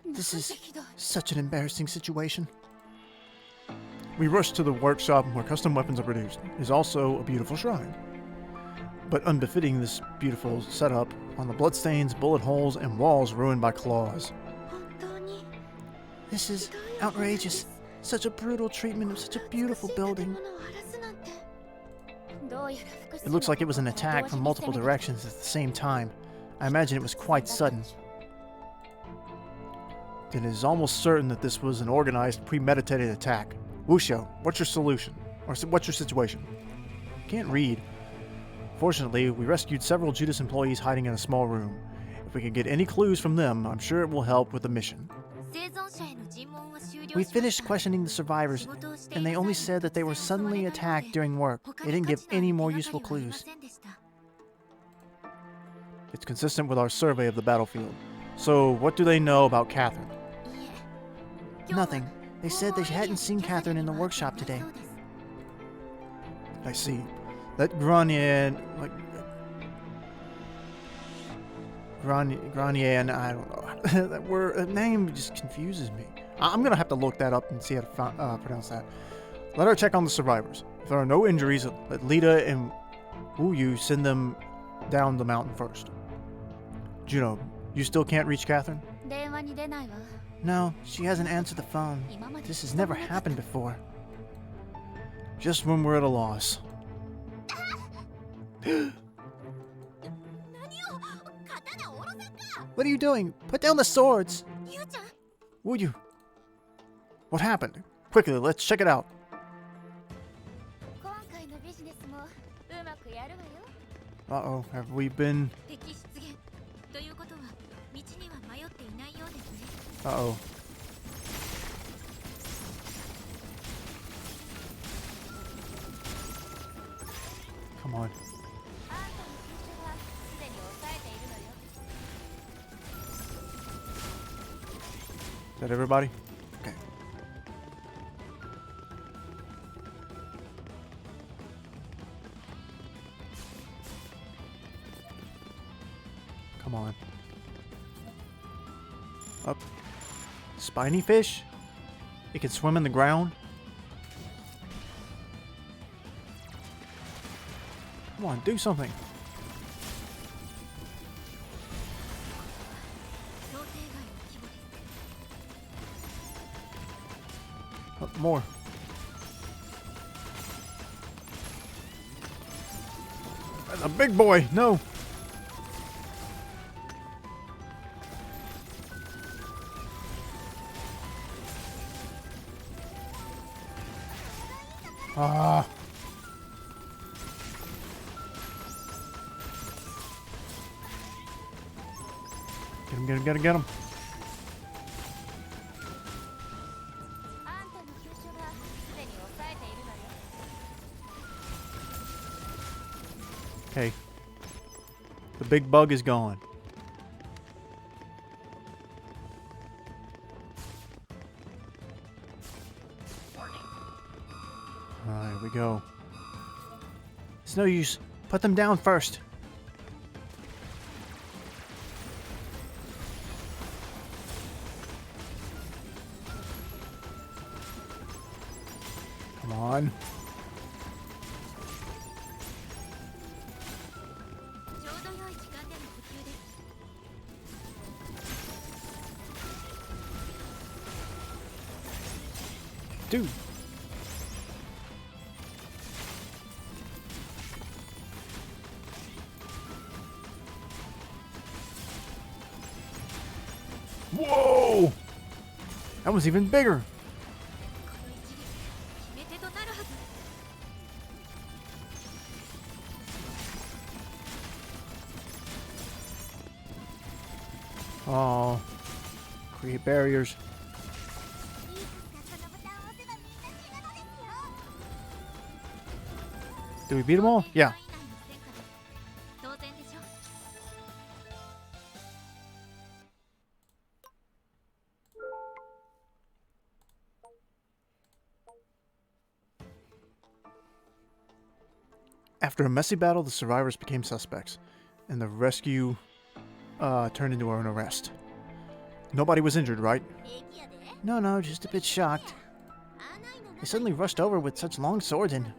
This is such an embarrassing situation. We rush to the workshop where custom weapons are produced. It is also a beautiful shrine, but unbefitting this beautiful setup on the bloodstains, bullet holes, and walls ruined by claws. This is outrageous. Such a brutal treatment of such a beautiful building. It looks like it was an attack from multiple directions at the same time. I imagine it was quite sudden. It is almost certain that this was an organized, premeditated attack. Wuxiu, what's your solution? Or what's your situation? Can't read. Fortunately, we rescued several Judas employees hiding in a small room. If we can get any clues from them, I'm sure it will help with the mission. We finished questioning the survivors, and they only said that they were suddenly attacked during work. They didn't give any more useful clues. It's consistent with our survey of the battlefield. So, what do they know about Catherine? Nothing. They said they hadn't seen Catherine in the workshop today. I see. That Granier, Granier, I don't know. That name just confuses me. I'm gonna have to look that up and see how to pronounce that. Let her check on the survivors. If there are no injuries, let Lita and Wu Yu send them down the mountain first. Juno, you still can't reach Catherine? No, she hasn't answered the phone. This has never happened before. Just when we're at a loss. What are you doing? Put down the swords! Wu Yu, what happened? Quickly, let's check it out. Uh-oh, have we been... Uh-oh. Come on. Is that everybody? Okay. Come on. Up. Spiny fish? It can swim in the ground? Come on, do something. Up more. That's a big boy. No. Ah. Get him, get him, get him, get him. Okay. The big bug is gone. Alright, here we go. It's no use. Put them down first. Come on. Dude. Whoa! That was even bigger. Oh, create barriers. Did we beat them all? Yeah. After a messy battle, the survivors became suspects, and the rescue turned into an arrest. Nobody was injured, right? No, just a bit shocked. They suddenly rushed over with such long swords and...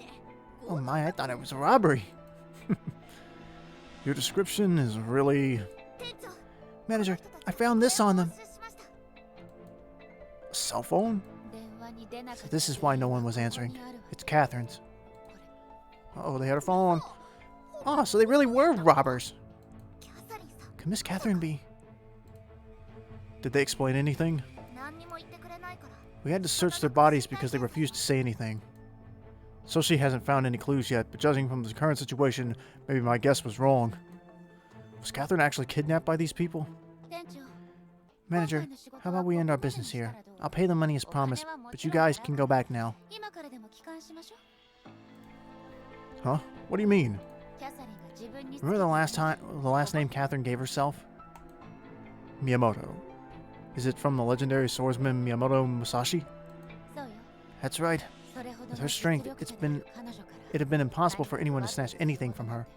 Oh my, I thought it was a robbery. Your description is really... Manager, I found this on them. A cell phone? So this is why no one was answering. It's Catherine's. Oh, they had her phone. Oh, so they really were robbers. Could Miss Catherine be... Did they explain anything? We had to search their bodies because they refused to say anything. Soshi hasn't found any clues yet, but judging from the current situation, maybe my guess was wrong. Was Catherine actually kidnapped by these people? Manager, how about we end our business here? I'll pay the money as promised, but you guys can go back now. Huh? What do you mean? Remember the last name Catherine gave herself? Miyamoto. Is it from the legendary swordsman Miyamoto Musashi? That's right. With her strength, it had been impossible for anyone to snatch anything from her.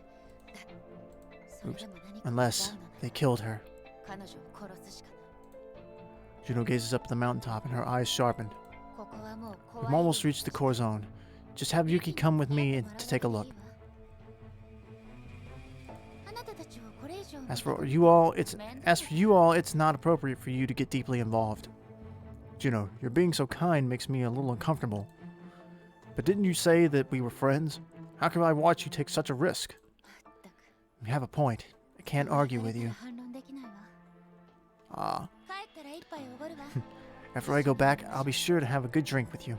Oops. Unless they killed her. Juno gazes up at the mountaintop and her eyes sharpened. We've almost reached the core zone. Just have Yuki come with me to take a look. As for you all, it's not appropriate for you to get deeply involved. Juno, your being so kind makes me a little uncomfortable. But didn't you say that we were friends? How could I watch you take such a risk? You have a point. I can't argue with you. Ah. After I go back, I'll be sure to have a good drink with you.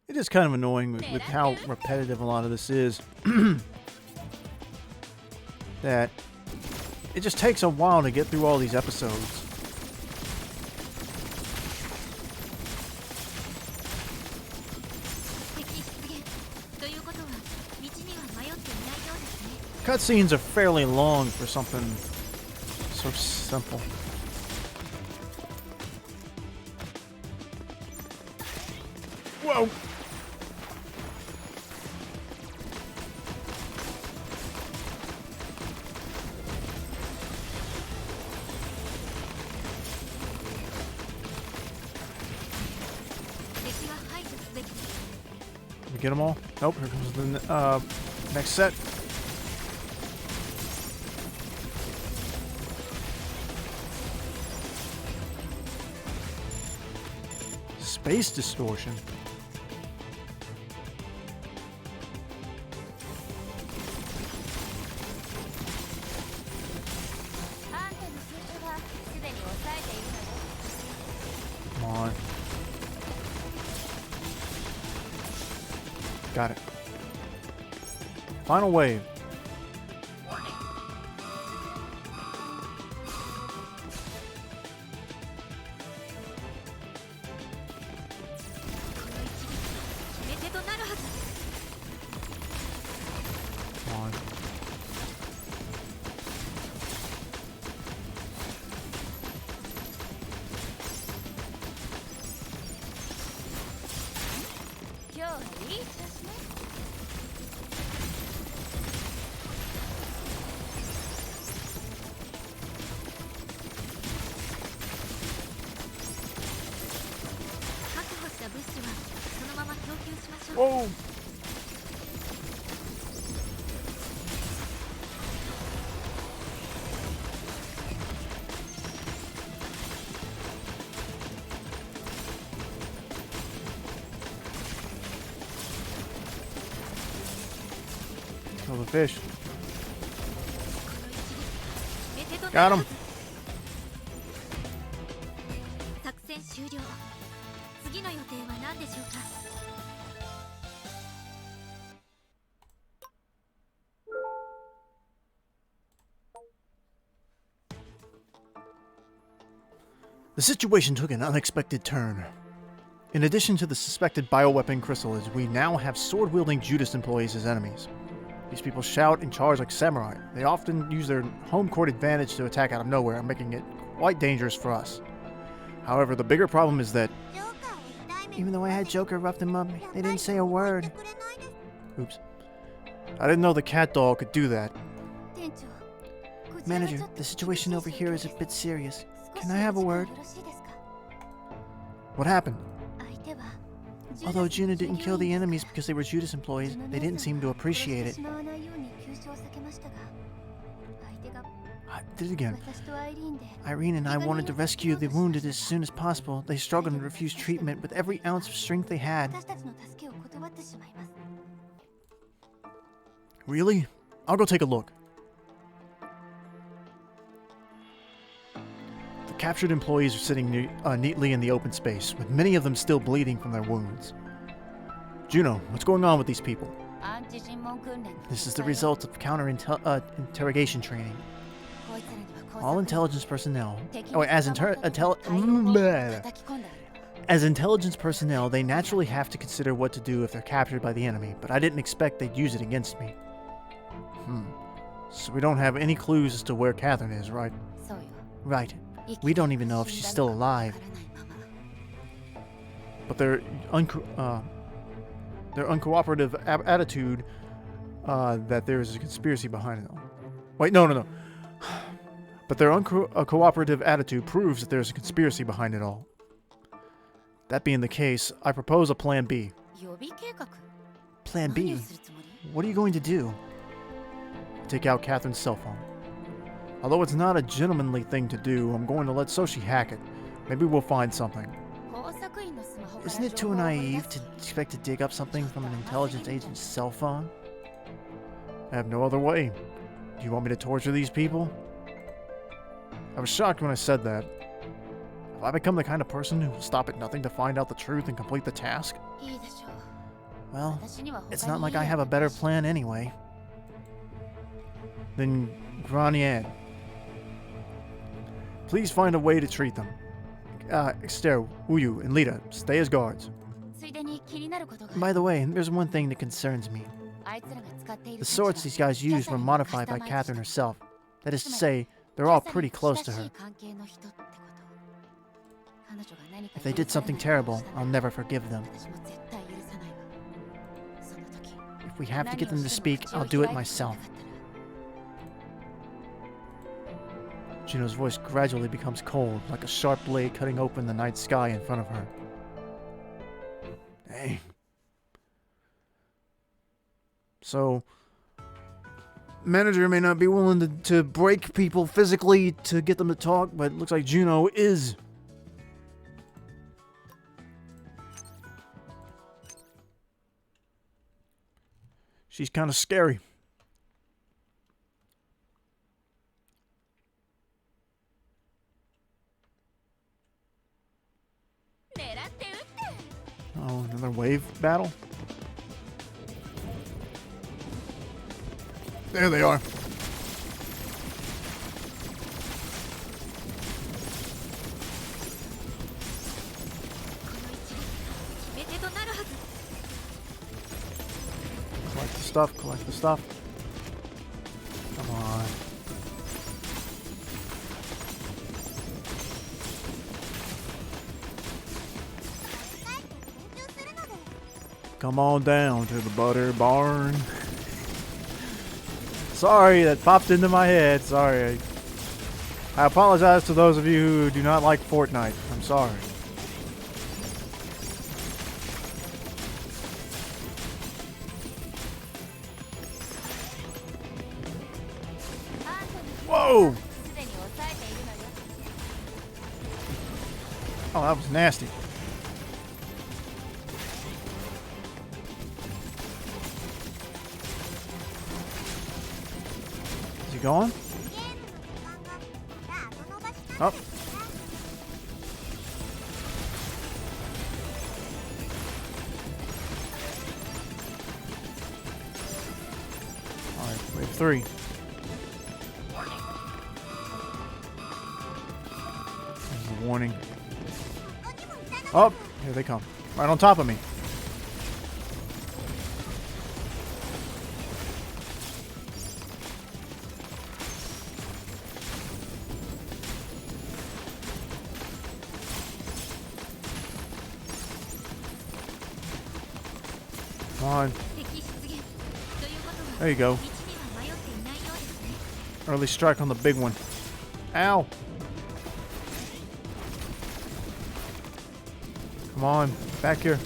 It is kind of annoying with how repetitive a lot of this is. That it just takes a while to get through all these episodes. Cutscenes are fairly long for something so simple. Whoa! Did we get them all? Nope, here comes the next set. Space distortion. Come on. Got it. Final wave. Whoa! Kill the fish. Got him. The situation took an unexpected turn. In addition to the suspected bioweapon chrysalids, we now have sword-wielding Judas employees as enemies. These people shout and charge like samurai. They often use their home court advantage to attack out of nowhere, making it quite dangerous for us. However, the bigger problem is that even though I had Joker rough them up, they didn't say a word. Oops. I didn't know the cat doll could do that. Manager, the situation over here is a bit serious. Can I have a word? What happened? Although Juna didn't kill the enemies because they were Judas employees, they didn't seem to appreciate it. I did it again. Irene and I wanted to rescue the wounded as soon as possible. They struggled and refused treatment with every ounce of strength they had. Really? I'll go take a look. The captured employees are sitting neatly in the open space, with many of them still bleeding from their wounds. Juno, what's going on with these people? This is the result of counter-interrogation training. All intelligence personnel... As intelligence personnel, they naturally have to consider what to do if they're captured by the enemy, but I didn't expect they'd use it against me. So we don't have any clues as to where Catherine is, right? Right. We don't even know if she's still alive. But their uncooperative attitude that there is a conspiracy behind it all. Wait, no. But their uncooperative attitude proves that there's a conspiracy behind it all. That being the case, I propose a Plan B. Plan B? What are you going to do? Take out Catherine's cell phone. Although it's not a gentlemanly thing to do, I'm going to let Soshi hack it. Maybe we'll find something. Isn't it too naive to expect to dig up something from an intelligence agent's cell phone? I have no other way. Do you want me to torture these people? I was shocked when I said that. Have I become the kind of person who will stop at nothing to find out the truth and complete the task? Well, it's not like I have a better plan anyway. Then Granier. Please find a way to treat them. Esther, Uyu, and Lita, stay as guards. By the way, there's one thing that concerns me. The swords these guys used were modified by Catherine herself. That is to say, they're all pretty close to her. If they did something terrible, I'll never forgive them. If we have to get them to speak, I'll do it myself. Juno's voice gradually becomes cold, like a sharp blade cutting open the night sky in front of her. Dang. So, manager may not be willing to break people physically to get them to talk, but it looks like Juno is. She's kind of scary. Oh, another wave battle? There they are. Collect the stuff. Come on. Come on down to the butter barn. Sorry, that popped into my head. Sorry. I apologize to those of you who do not like Fortnite. I'm sorry. Whoa! Oh, that was nasty. Is he going? Up. Alright, wave 3. There's the warning. Oh, here they come. Right on top of me. Come on. There you go. Early strike on the big one. Ow! Come on, back here.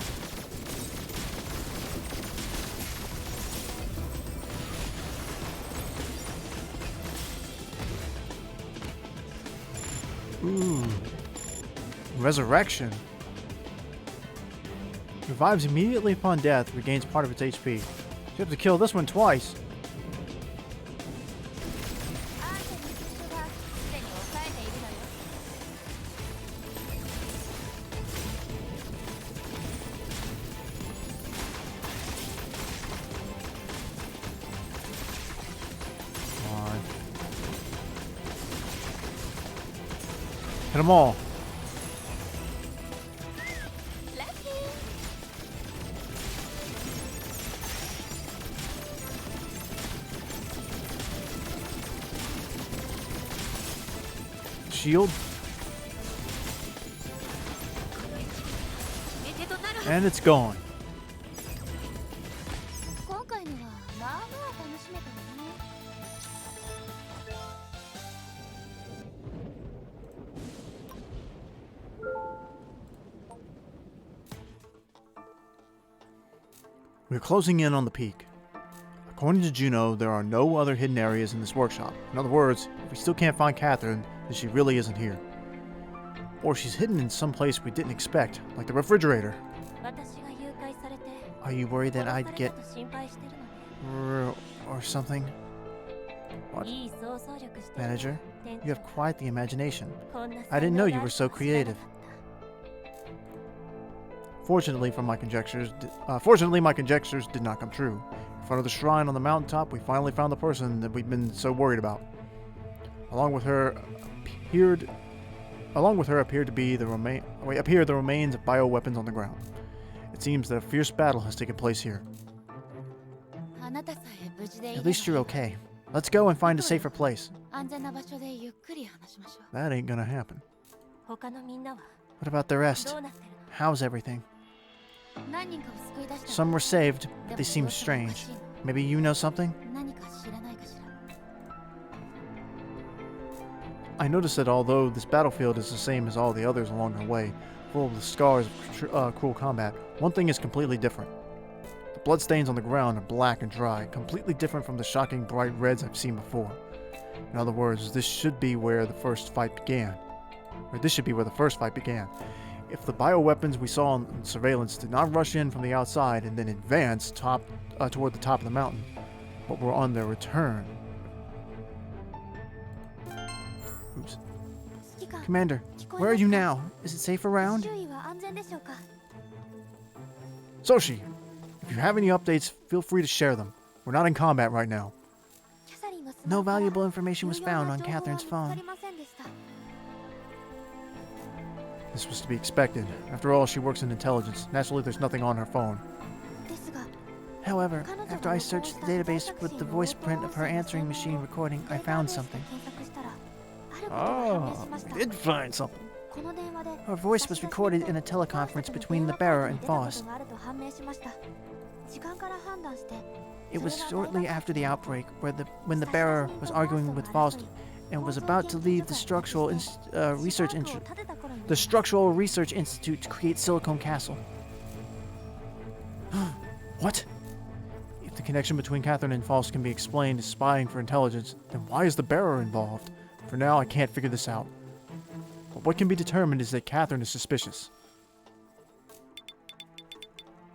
Ooh. Resurrection. Revives immediately upon death, regains part of its HP. You have to kill this one twice. Hit them all. Shield. And it's gone. We're closing in on the peak. According to Juno, there are no other hidden areas in this workshop. In other words, if we still can't find Catherine, then she really isn't here. Or she's hidden in some place we didn't expect, like the refrigerator. Are you worried that I'd get... or something? What? Manager, you have quite the imagination. I didn't know you were so creative. Fortunately, my conjectures did not come true. In front of the shrine on the mountaintop, we finally found the person that we'd been so worried about. Along with her appeared the remains of bioweapons on the ground. It seems that a fierce battle has taken place here. At least you're okay. Let's go and find a safer place. That ain't gonna happen. What about the rest? How's everything? Some were saved, but they seem strange. Maybe you know something? I noticed that although this battlefield is the same as all the others along our way, full of the scars of cruel combat, one thing is completely different. The bloodstains on the ground are black and dry, completely different from the shocking bright reds I've seen before. In other words, this should be where the first fight began. If the bioweapons we saw on surveillance did not rush in from the outside and then advance toward the top of the mountain, but were on their return. Oops. Commander, where are you now? Is it safe around? Soshi, if you have any updates, feel free to share them. We're not in combat right now. No valuable information was found on Catherine's phone. This was to be expected. After all, she works in intelligence. Naturally, there's nothing on her phone. However, after I searched the database with the voice print of her answering machine recording, I found something. Oh, I did find something. Her voice was recorded in a teleconference between the bearer and Faust. It was shortly after the outbreak, when the bearer was arguing with Faust and was about to leave the Structural Research Institute to create Silicon Castle. What? If the connection between Catherine and Faust can be explained as spying for intelligence, then why is the bearer involved? For now, I can't figure this out. But what can be determined is that Catherine is suspicious.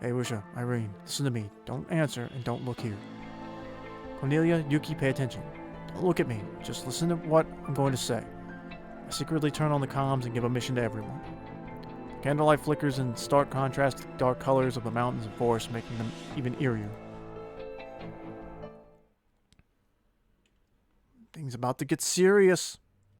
Hey, Rusha, Irene, listen to me. Don't answer and don't look here. Cornelia, Yuki, pay attention. Don't look at me. Just listen to what I'm going to say. I secretly turn on the comms and give a mission to everyone. Candlelight flickers in stark contrast to the dark colors of the mountains and forests, making them even eerier. Things about to get serious.